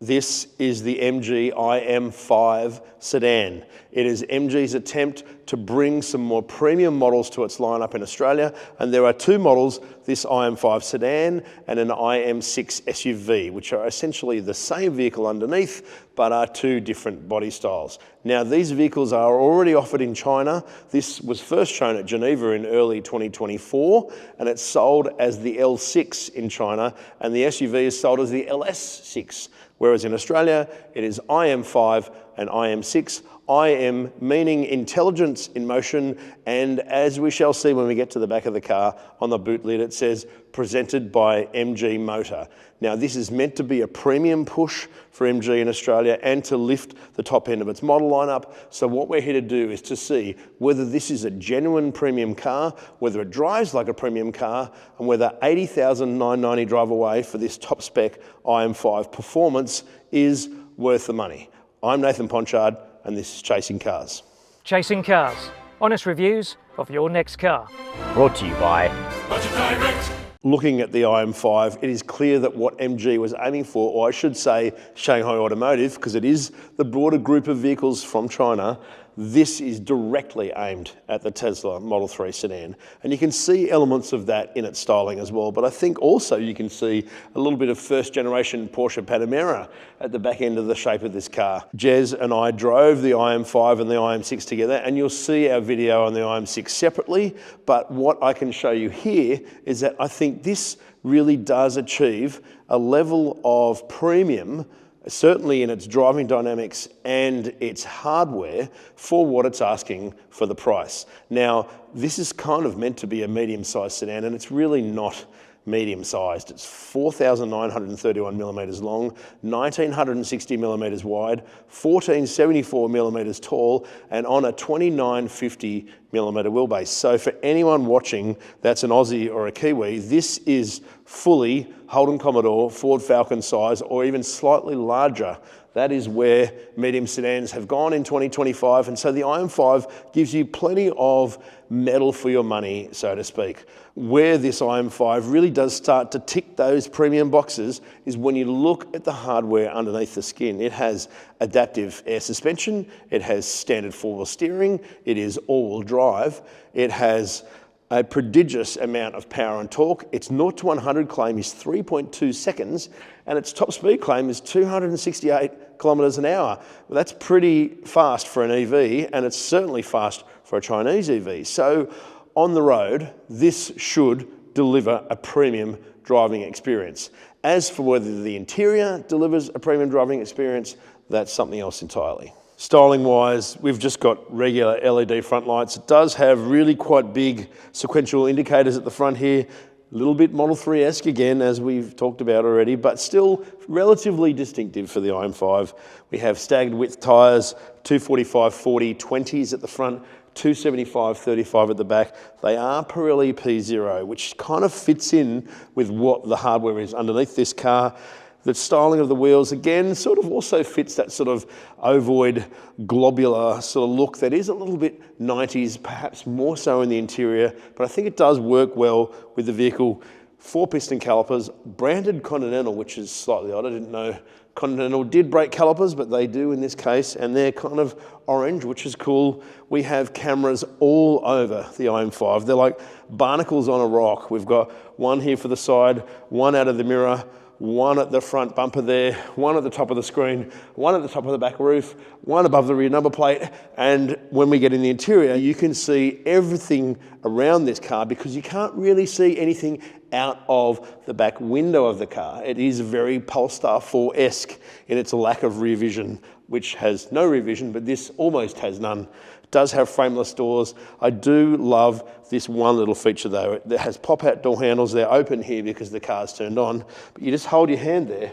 This is the MG IM5 sedan. It is MG's attempt to bring some more premium models to its lineup in Australia, and there are two models, this IM5 sedan and an IM6 SUV, which are essentially the same vehicle underneath, but are two different body styles. Now, these vehicles are already offered in China. This was first shown at Geneva in early 2024, and it's sold as the L6 in China, and the SUV is sold as the LS6. Whereas in Australia, it is IM5 and IM6. IM meaning intelligence in motion, and as we shall see when we get to the back of the car, on the boot lid it says presented by MG Motor. Now, this is meant to be a premium push for MG in Australia and to lift the top end of its model lineup. So what we're here to do is to see whether this is a genuine premium car, whether it drives like a premium car, and whether $80,990 drive away for this top spec IM5 Performance is worth the money. I'm Nathan Ponchard, and this is Chasing Cars. Chasing Cars, honest reviews of your next car. Brought to you by Budget Direct. Looking at the IM5, it is clear that what MG was aiming for, or I should say Shanghai Automotive, because it is the broader group of vehicles from China, this is directly aimed at the Tesla Model 3 sedan. And you can see elements of that in its styling as well. But I think also you can see a little bit of first generation Porsche Panamera at the back end of the shape of this car. Jez and I drove the IM5 and the IM6 together, and you'll see our video on the IM6 separately. But what I can show you here is that I think this really does achieve a level of premium, certainly in its driving dynamics and its hardware, for what it's asking for the price. Now, this is kind of meant to be a medium-sized sedan, and it's really not medium-sized. It's 4,931 millimeters long, 1,960 millimeters wide, 1,474 millimeters tall, and on a 2,950 millimeter wheelbase. So for anyone watching that's an Aussie or a Kiwi, this is fully Holden Commodore, Ford Falcon size, or even slightly larger. That is where medium sedans have gone in 2025, and so the IM5 gives you plenty of metal for your money, so to speak. Where this IM5 really does start to tick those premium boxes is when you look at the hardware underneath the skin. It has adaptive air suspension, it has standard four-wheel steering, it is all-wheel drive, it has a prodigious amount of power and torque. Its 0 to 100 claim is 3.2 seconds, and its top speed claim is 268 kilometers an hour. Well, that's pretty fast for an EV, and it's certainly fast for a Chinese EV. So on the road, this should deliver a premium driving experience. As for whether the interior delivers a premium driving experience, that's something else entirely. Styling wise, we've just got regular LED front lights. It does have really quite big sequential indicators at the front here. A little bit Model 3-esque again, as we've talked about already, but still relatively distinctive for the IM5. We have staggered width tyres, 245/40 20s at the front, 275/35 at the back. They are Pirelli P0, which kind of fits in with what the hardware is underneath this car. The styling of the wheels, again, sort of also fits that sort of ovoid, globular sort of look that is a little bit 90s, perhaps more so in the interior, but I think it does work well with the vehicle. 4-piston calipers, branded Continental, which is slightly odd. I didn't know Continental did brake calipers, but they do in this case, and they're kind of orange, which is cool. We have cameras all over the IM5. They're like barnacles on a rock. We've got one here for the side, one out of the mirror, one at the front bumper there, one at the top of the screen, one at the top of the back roof, one above the rear number plate. And when we get in the interior, you can see everything around this car because you can't really see anything out of the back window of the car. It is very Polestar 4-esque in its lack of rear vision, which has no rear vision, but this almost has none. It does have frameless doors. I do love this one little feature though. It has pop-out door handles. They're open here because the car's turned on, but you just hold your hand there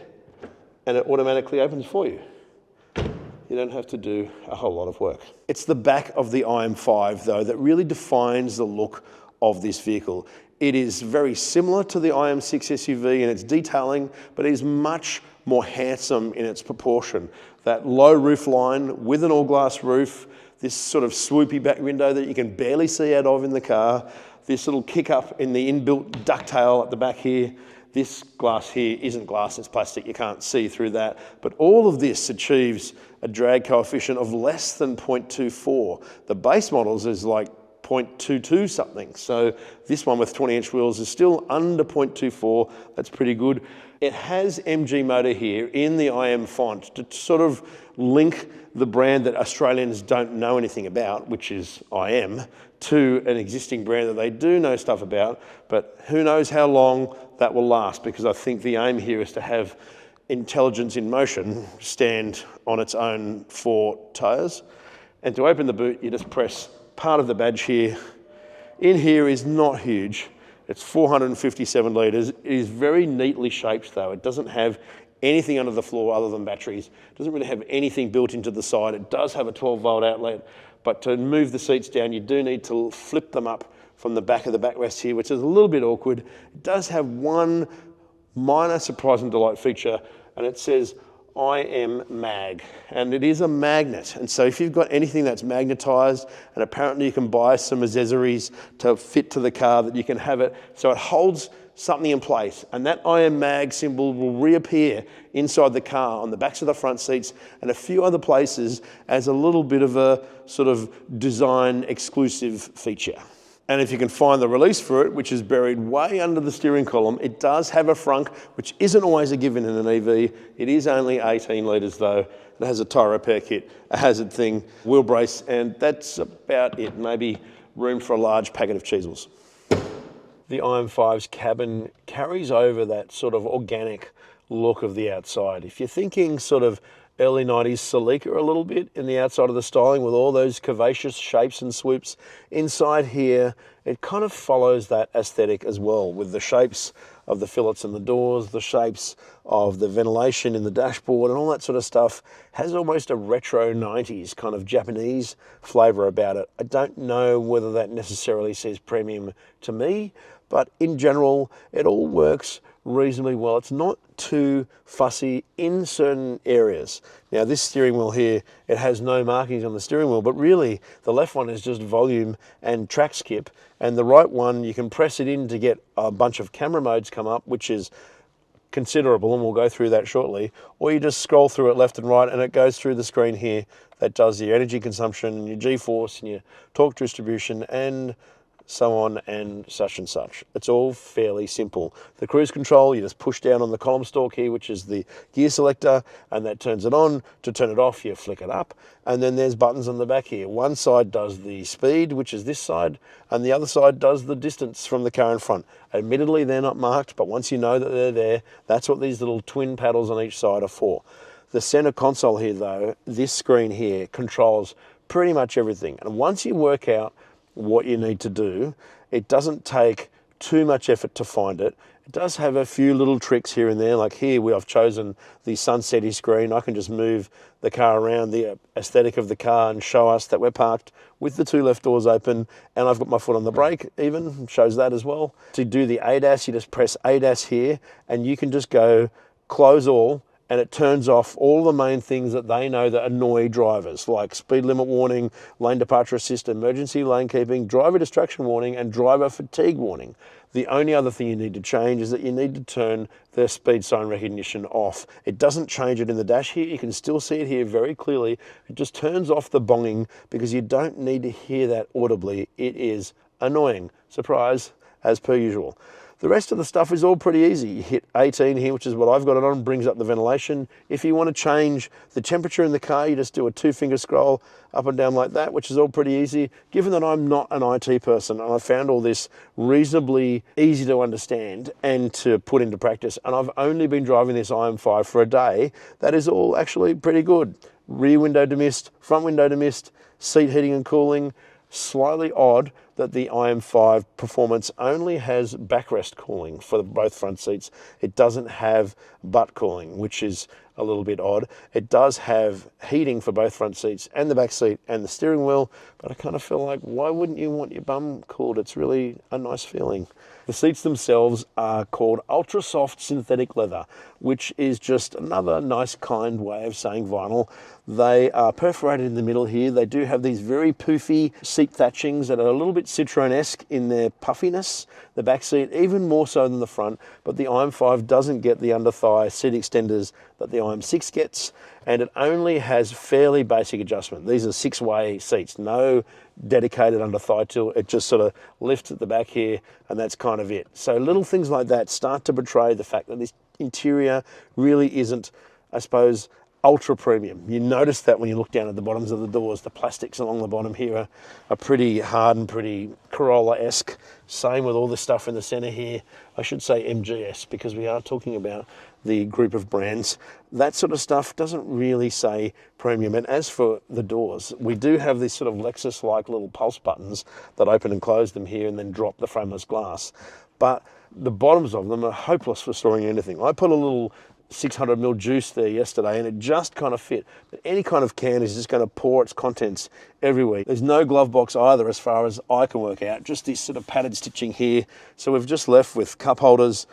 and it automatically opens for you. You don't have to do a whole lot of work. It's the back of the IM5 though that really defines the look of this vehicle. It is very similar to the IM6 SUV in its detailing, but it is much more handsome in its proportion. That low roof line with an all-glass roof, this sort of swoopy back window that you can barely see out of in the car, this little kick up in the inbuilt ducktail at the back here, This glass here isn't glass, it's plastic, you can't see through that. But all of this achieves a drag coefficient of less than 0.24. The base models is like 0.22 something. So this one with 20-inch wheels is still under 0.24. That's pretty good. It has MG motor here in the IM font to sort of link the brand that Australians don't know anything about, which is IM, to an existing brand that they do know stuff about, but who knows how long that will last, because I think the aim here is to have intelligence in motion stand on its own 4 tyres. And to open the boot, you just press part of the badge here. In here is not huge. It's 457 litres. It is very neatly shaped though. It doesn't have anything under the floor other than batteries. It doesn't really have anything built into the side. It does have a 12-volt outlet, but to move the seats down, you do need to flip them up from the back of the backrest here, which is a little bit awkward. It does have one minor surprise and delight feature, and it says IM mag, and it is a magnet. And so if you've got anything that's magnetized, and apparently you can buy some accessories to fit to the car that you can have it, so it holds something in place, and that IM mag symbol will reappear inside the car on the backs of the front seats and a few other places as a little bit of a sort of design exclusive feature. And if you can find the release for it, which is buried way under the steering column, it does have a frunk, which isn't always a given in an EV. It is only 18 litres though. It has a tyre repair kit, a hazard thing, wheel brace, and that's about it. Maybe room for a large packet of cheesels. The IM5's cabin carries over that sort of organic look of the outside. If you're thinking sort of early 90s Celica a little bit in the outside of the styling with all those curvaceous shapes and swoops, inside here it kind of follows that aesthetic as well, with the shapes of the fillets in the doors, the shapes of the ventilation in the dashboard, and all that sort of stuff has almost a retro 90s kind of Japanese flavour about it. I don't know whether that necessarily says premium to me, but in general it all works reasonably well. It's not too fussy in certain areas. Now this steering wheel here, it has no markings on the steering wheel, but really the left one is just volume and track skip, and the right one you can press it in to get a bunch of camera modes come up, which is considerable, and we'll go through that shortly, or you just scroll through it left and right and it goes through the screen here that does your energy consumption and your G-force and your torque distribution and so on and such. It's all fairly simple. The cruise control, you just push down on the column stalk here, which is the gear selector, and that turns it on. To turn it off, you flick it up, and then there's buttons on the back here. One side does the speed, which is this side, and the other side does the distance from the car in front. Admittedly, they're not marked, but once you know that they're there, that's what these little twin paddles on each side are for. The center console here though, this screen here controls pretty much everything, and once you work out what you need to do, it doesn't take too much effort to find it. It does have a few little tricks here and there, like here I've chosen the sunsetty screen. I can just move the car around the aesthetic of the car and show us that we're parked with the 2 left doors open, and I've got my foot on the brake even, shows that as well. To do the ADAS, you just press ADAS here and you can just go close all, and it turns off all the main things that they know that annoy drivers, like speed limit warning, lane departure assist, emergency lane keeping, driver distraction warning, and driver fatigue warning. The only other thing you need to change is that you need to turn the speed sign recognition off. It doesn't change it in the dash here. You can still see it here very clearly. It just turns off the bonging because you don't need to hear that audibly. It is annoying. Surprise, as per usual. The rest of the stuff is all pretty easy. You hit 18 here, which is what I've got it on, brings up the ventilation. If you want to change the temperature in the car, you just do a 2-finger scroll up and down like that, which is all pretty easy. Given that I'm not an IT person, and I found all this reasonably easy to understand and to put into practice, and I've only been driving this IM5 for a day, that is all actually pretty good. Rear window demist, front window demist, seat heating and cooling. Slightly odd that the IM5 Performance only has backrest cooling for both front seats. It doesn't have butt cooling, which is a little bit odd. It does have heating for both front seats and the back seat and the steering wheel, but I kind of feel like, why wouldn't you want your bum cooled? It's really a nice feeling. The seats themselves are called ultra soft synthetic leather, which is just another nice kind way of saying vinyl. They are perforated in the middle here. They do have these very poofy seat thatchings that are a little bit Citroen-esque in their puffiness. The back seat, even more so than the front, but the IM5 doesn't get the under thigh seat extenders that the IM6 gets, and it only has fairly basic adjustment. These are 6-way seats, no dedicated under thigh tilt. It just sort of lifts at the back here, and that's kind of it. So little things like that start to betray the fact that this interior really isn't, I suppose, ultra premium. You notice that when you look down at the bottoms of the doors. The plastics along the bottom here are pretty hard and pretty Corolla-esque. Same with all the stuff in the center here. I should say MGS, because we are talking about the group of brands. That sort of stuff doesn't really say premium. And as for the doors, we do have these sort of Lexus-like little pulse buttons that open and close them here and then drop the frameless glass. But the bottoms of them are hopeless for storing anything. I put a little 600ml juice there yesterday and it just kind of fit. But any kind of can is just going to pour its contents everywhere. There's no glove box either as far as I can work out, just this sort of padded stitching here. So we've just left with cup holders,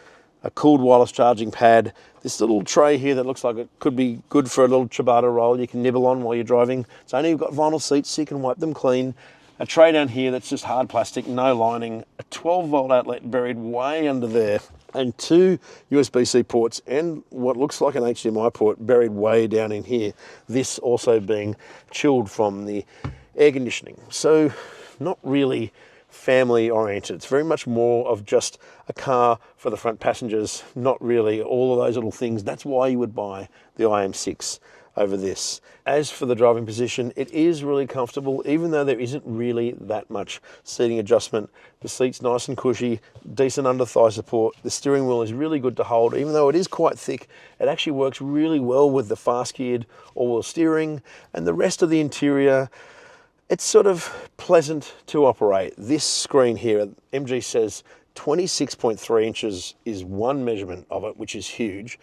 a cooled wireless charging pad, this little tray here that looks like it could be good for a little ciabatta roll you can nibble on while you're driving. It's only got vinyl seats so you can wipe them clean. A tray down here that's just hard plastic, no lining, a 12-volt outlet buried way under there, and 2 USB-C ports and what looks like an HDMI port buried way down in here. This also being chilled from the air conditioning. So not really family oriented. It's very much more of just a car for the front passengers, not really all of those little things. That's why you would buy the IM6 over this. As for the driving position, it is really comfortable, even though there isn't really that much seating adjustment. The seat's nice and cushy, decent under thigh support. The steering wheel is really good to hold, even though it is quite thick. It actually works really well with the fast geared all-wheel steering, and the rest of the interior, it's sort of pleasant to operate. This screen here, MG says 26.3 inches is one measurement of it, which is huge.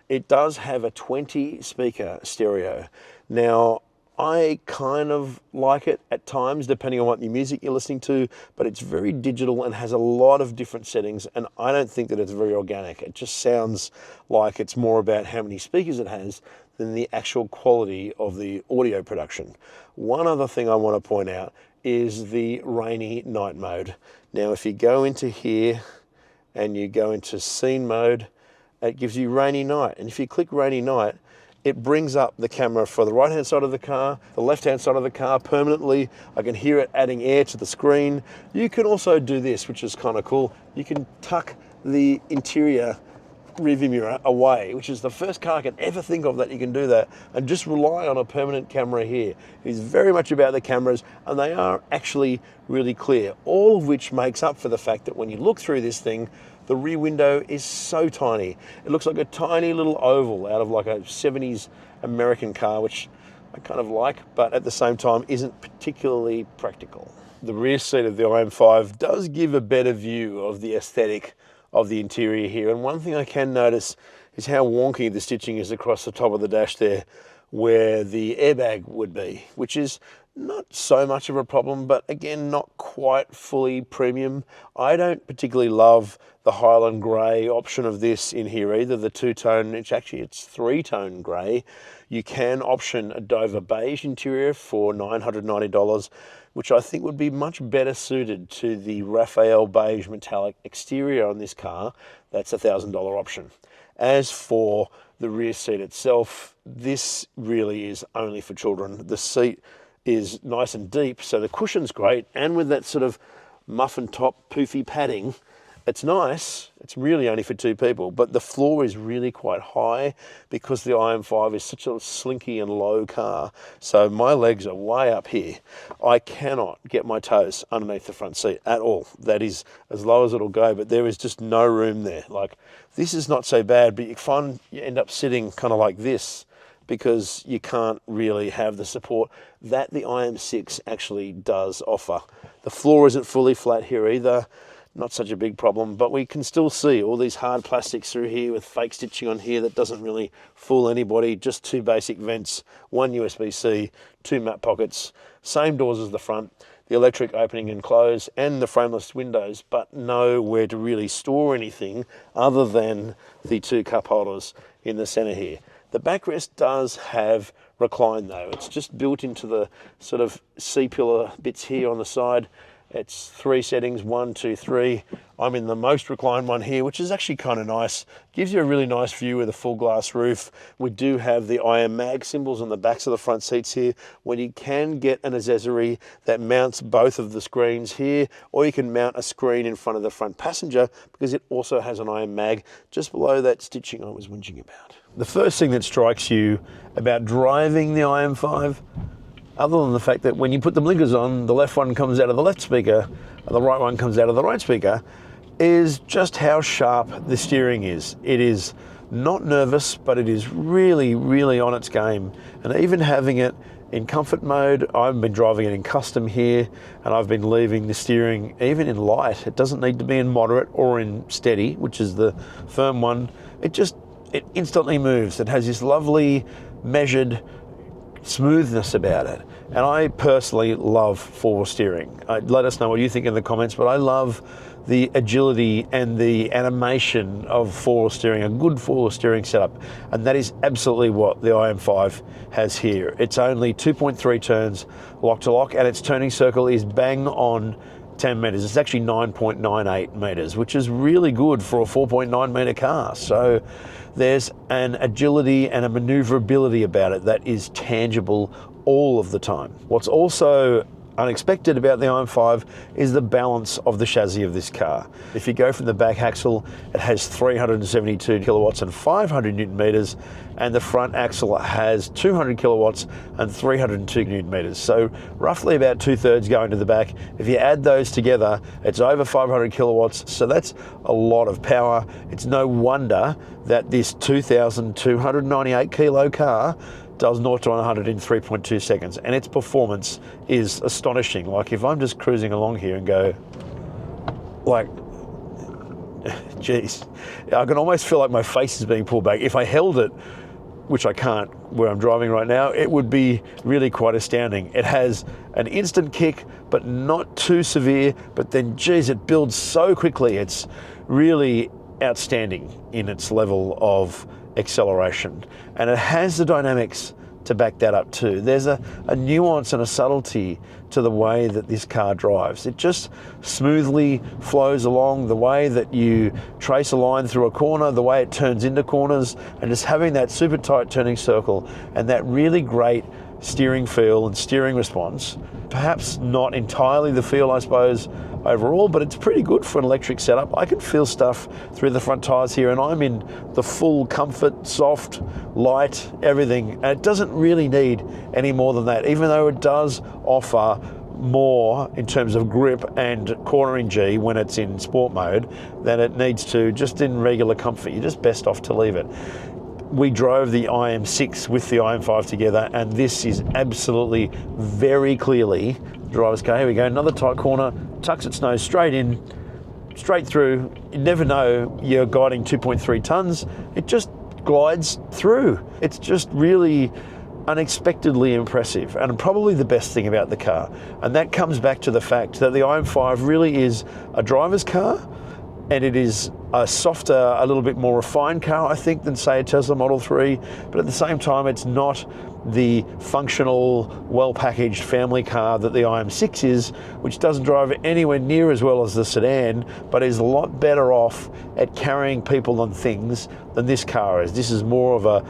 It does have a 20 speaker stereo. Now, I kind of like it at times, depending on what new music you're listening to, but it's very digital and has a lot of different settings, and I don't think that it's very organic. It just sounds like it's more about how many speakers it has than the actual quality of the audio production. One other thing I want to point out is the rainy night mode. Now, if you go into here and you go into scene mode, it gives you rainy night. And if you click rainy night, it brings up the camera for the right-hand side of the car, the left-hand side of the car permanently. I can hear it adding air to the screen. You can also do this, which is kind of cool. You can tuck the interior rearview mirror away, which is the first car I can ever think of that you can do that, and just rely on a permanent camera here. It's very much about the cameras, and they are actually really clear, all of which makes up for the fact that when you look through this thing, the rear window is so tiny. It looks like a tiny little oval out of like a 70s American car, which I kind of like, but at the same time isn't particularly practical. The rear seat of the IM5 does give a better view of the aesthetic of the interior here. And one thing I can notice is how wonky the stitching is across the top of the dash there, where the airbag would be, which is not so much of a problem, but again, not quite fully premium. I don't particularly love the Highland grey option of this in here either. The two-tone, it's three-tone grey. You can option a Dover beige interior for $990, which I think would be much better suited to the Raphael beige metallic exterior on this car. That's a $1,000 option. As for the rear seat itself, this really is only for children. The seat is nice and deep, so the cushion's great, and with that sort of muffin top poofy padding, it's nice. It's really only for 2 people, but the floor is really quite high because the IM5 is such a slinky and low car. So my legs are way up here. I cannot get my toes underneath the front seat at all. That is as low as it'll go, but there is just no room there. Like, this is not so bad, but you find you end up sitting kind of like this because you can't really have the support that the IM6 actually does offer. The floor isn't fully flat here either. Not such a big problem, but we can still see all these hard plastics through here with fake stitching on here that doesn't really fool anybody. Just 2 basic vents, 1 USB-C, 2 map pockets, same doors as the front. the electric opening and close and the frameless windows, but nowhere to really store anything other than the 2 cup holders in the center here. The backrest does have recline though. It's just built into the sort of C-pillar bits here on the side. It's 3 settings, 1, 2, 3. I'm in the most reclined one here, which is actually kind of nice. Gives you a really nice view with a full glass roof. We do have the IM5 symbols on the backs of the front seats here, when you can get an accessory that mounts both of the screens here, or you can mount a screen in front of the front passenger because it also has an IM5 just below that stitching I was whinging about. The first thing that strikes you about driving the IM5, other than the fact that when you put the blinkers on, the left one comes out of the left speaker and the right one comes out of the right speaker, is just how sharp the steering is. It is not nervous, but it is really, really on its game. And even having it in comfort mode, I've been driving it in custom here, and I've been leaving the steering even in light. It doesn't need to be in moderate or in steady, which is the firm one. It instantly moves. It has this lovely measured smoothness about it. And I personally love 4-wheel steering. Let us know what you think in the comments, but I love the agility and the animation of 4-wheel steering, a good 4-wheel steering setup. And that is absolutely what the IM5 has here. It's only 2.3 turns lock to lock, and its turning circle is bang on 10 meters. It's actually 9.98 meters, which is really good for a 4.9 meter car. So there's an agility and a maneuverability about it that is tangible all of the time. What's also unexpected about the IM5 is the balance of the chassis of this car. If you go from the back axle, it has 372 kilowatts and 500 newton meters, and the front axle has 200 kilowatts and 302 newton meters. So roughly about 2/3 going to the back. If you add those together, it's over 500 kilowatts. So that's a lot of power. It's no wonder that this 2,298 kilo car does 0 to 100 in 3.2 seconds, and its performance is astonishing. Like, if I'm just cruising along here and go, like, geez, I can almost feel like my face is being pulled back. If I held it, which I can't where I'm driving right now, it would be really quite astounding. It has an instant kick, but not too severe, but then, geez, it builds so quickly. It's really outstanding in its level of acceleration, and it has the dynamics to back that up too. There's a nuance and a subtlety to the way that this car drives. It just smoothly flows along, the way that you trace a line through a corner, the way it turns into corners, and just having that super tight turning circle and that really great steering feel and steering response. Perhaps not entirely the feel, I suppose, overall, but it's pretty good for an electric setup. I can feel stuff through the front tires here, and I'm in the full comfort, soft, light, everything. And it doesn't really need any more than that, even though it does offer more in terms of grip and cornering G when it's in sport mode than it needs to just in regular comfort. You're just best off to leave it. We drove the IM6 with the IM5 together, and this is absolutely very clearly driver's car. Here we go, another tight corner, tucks its nose straight in, straight through. You never know you're guiding 2.3 tons. It just glides through. It's just really unexpectedly impressive, and probably the best thing about the car. And that comes back to the fact that the IM5 really is a driver's car, and it is a softer, a little bit more refined car, I think, than, say, a Tesla Model 3. But at the same time, it's not the functional, well-packaged family car that the IM6 is, which doesn't drive anywhere near as well as the sedan, but is a lot better off at carrying people and things than this car is. This is more of a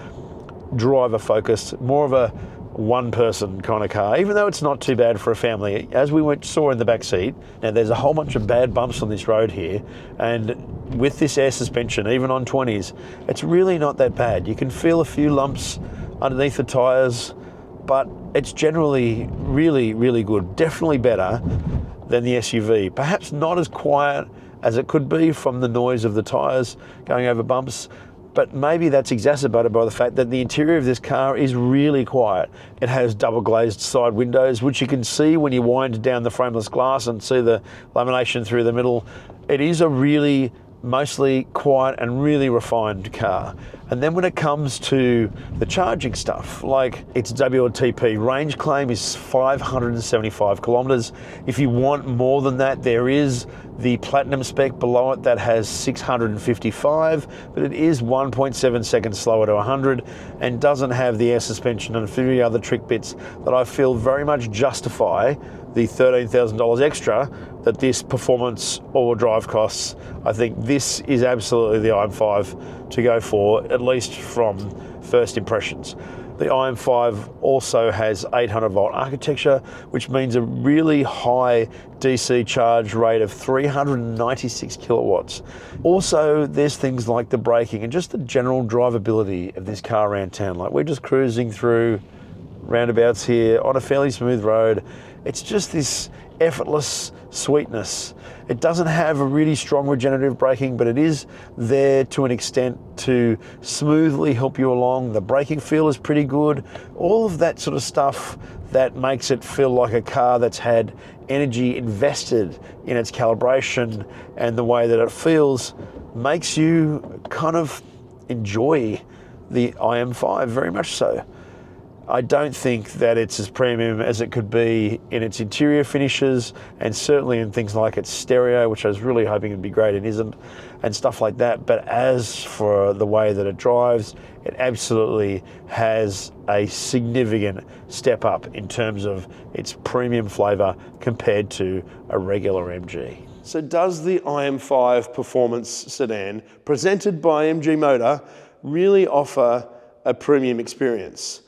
driver-focused, more of a one-person kind of car, even though it's not too bad for a family. As we saw in the back seat, now there's a whole bunch of bad bumps on this road here, and with this air suspension, even on 20s, it's really not that bad. You can feel a few lumps underneath the tyres, but it's generally really, really good. Definitely better than the SUV. Perhaps not as quiet as it could be from the noise of the tyres going over bumps, but maybe that's exacerbated by the fact that the interior of this car is really quiet. It has double glazed side windows, which you can see when you wind down the frameless glass and see the lamination through the middle. It is a really mostly quiet and really refined car. And then when it comes to the charging stuff, like its WLTP range claim is 575 kilometers. If you want more than that, there is the Platinum spec below it that has 655, but it is 1.7 seconds slower to 100 and doesn't have the air suspension and a few other trick bits that I feel very much justify the $13,000 extra that this performance all-wheel drive costs. I think this is absolutely the IM5 to go for, at least from first impressions. The IM5 also has 800 volt architecture, which means a really high DC charge rate of 396 kilowatts. Also, there's things like the braking and just the general drivability of this car around town. Like, we're just cruising through roundabouts here on a fairly smooth road. It's just this effortless sweetness. It doesn't have a really strong regenerative braking, but it is there to an extent to smoothly help you along. The braking feel is pretty good. All of that sort of stuff that makes it feel like a car that's had energy invested in its calibration and the way that it feels makes you kind of enjoy the IM5 very much so. I don't think that it's as premium as it could be in its interior finishes, and certainly in things like its stereo, which I was really hoping would be great and isn't, and stuff like that. But as for the way that it drives, it absolutely has a significant step up in terms of its premium flavour compared to a regular MG. So does the IM5 Performance sedan, presented by MG Motor, really offer a premium experience?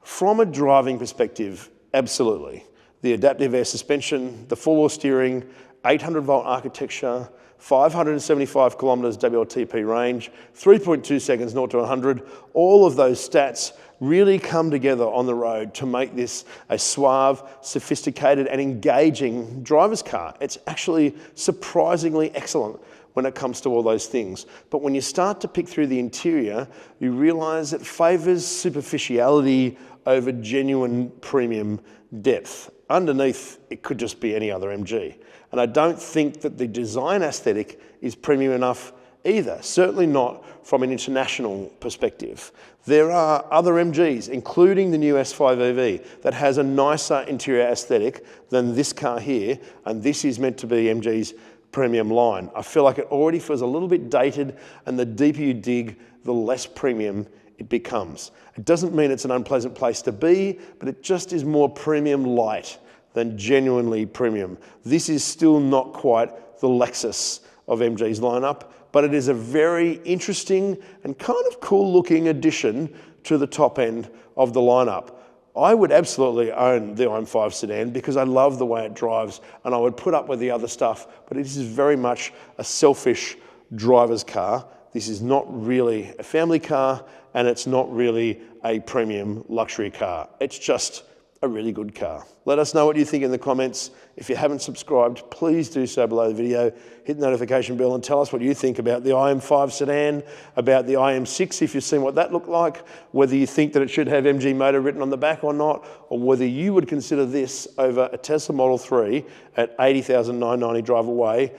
From a driving perspective, absolutely. The adaptive air suspension, the four-wheel steering, 800 volt architecture, 575 kilometers WLTP range, 3.2 seconds 0 to 100, all of those stats really come together on the road to make this a suave, sophisticated and engaging driver's car. It's actually surprisingly excellent when it comes to all those things. But when you start to pick through the interior, you realize it favors superficiality over genuine premium depth. Underneath, it could just be any other MG. And I don't think that the design aesthetic is premium enough either, certainly not from an international perspective. There are other MGs, including the new S5 EV, that has a nicer interior aesthetic than this car here, and this is meant to be MG's premium line. I feel like it already feels a little bit dated, and the deeper you dig, the less premium it becomes. It doesn't mean it's an unpleasant place to be, but it just is more premium light than genuinely premium. This is still not quite the Lexus of MG's lineup, but it is a very interesting and kind of cool looking addition to the top end of the lineup. I would absolutely own the IM5 sedan because I love the way it drives, and I would put up with the other stuff, but it is very much a selfish driver's car. This is not really a family car, and it's not really a premium luxury car. It's just a really good car. Let us know what you think in the comments. If you haven't subscribed, please do so below the video. Hit the notification bell and tell us what you think about the IM5 sedan, about the IM6 if you've seen what that looked like, whether you think that it should have MG Motor written on the back or not, or whether you would consider this over a Tesla Model 3 at $80,990 drive away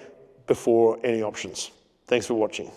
before any options. Thanks for watching.